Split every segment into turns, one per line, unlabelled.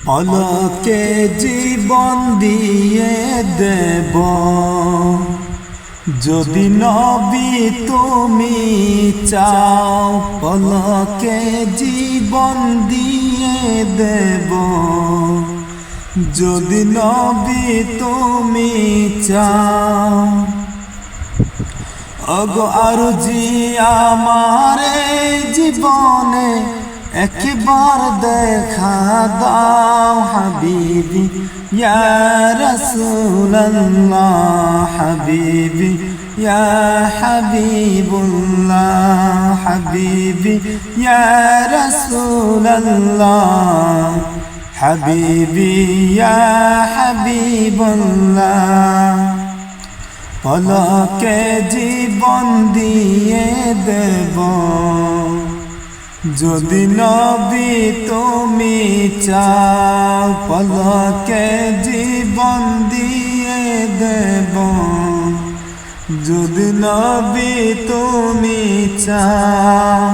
পলকে জীবন দিয়ে দেব যদি নবী তুমি চাও। পলকে জীবন দিয়ে দেব যদি নবী তুমি চাও। ওগো আরজি আমার জীবনে একবার দেখা দাও হাবিবি ইয়া রাসূলুল্লাহ, হাবিবি ইয়া হাবিবুল্লাহ, হাবিবি ইয়া রাসূলুল্লাহ, হাবিবি ইয়া হাবিবুল্লাহ। পলকে জীবন দিয়ে দেব যদি নবী তুমি চাও। পলকে জীবন দিয়ে দেব যদি নবী তুমি চাও।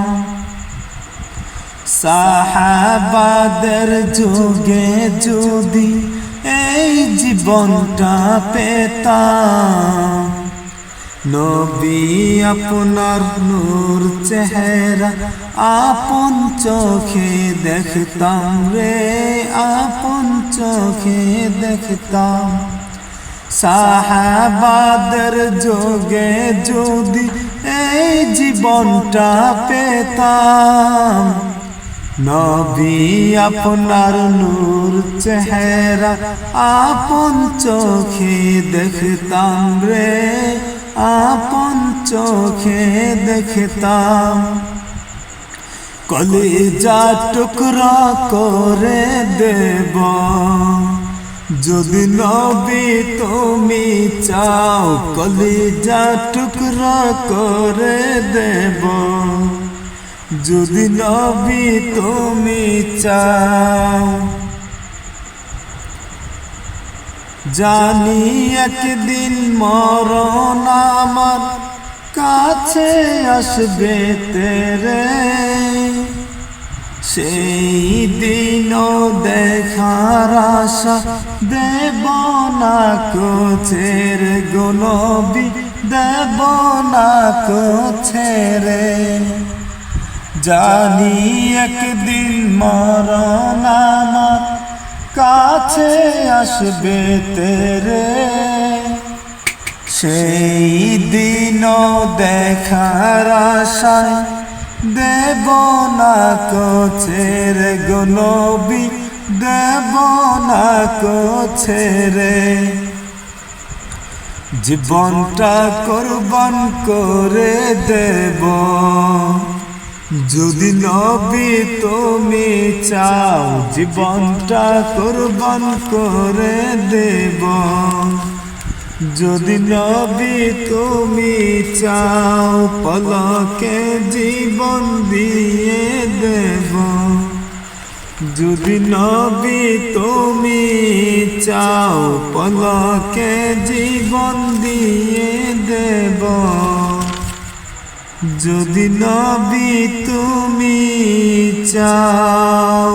সাহাবাদের যুগে যদি এই জীবনটা পেতাম, নবী আপনার নূর চেহারা আপন চোখে দেখতাম রে, আপন চোখে দেখতাম। সাহাবাদের যুগে যদি এই জীবনটা পেতাম, নবী আপনার নূর চেহারা আপন চোখে দেখতাম রে, আপন চোখে দেখতাম। কলিজা টুকরা করে দেব যদি নবী তুমি চাও। কলিজা টুকরা করে দেব যদি নবী তুমি চাও। জানি একদিন মরণ আমার কাছে আসবে তেরে, সেই দিনও দেখার আশা দেব না কোছের গো নবী, দেব না কোছেরে। জানি একদিন মরণ আমার কাছে আসবে তেরে, সেই দিনও দেখার আশায় দেব না কোছের গো নবী, দেব না কোছেরে। জীবনটা কুরবান করে দেব যদি নবী তুমি চাও। জীবনটা কুরবান করে দেব যদি নবী তুমি চাও। পলকে জীবন দিয়ে দেব যদি নবী তুমি চাও। পলকে জীবন দিয়ে দেব যদি নবী তুমি চাও।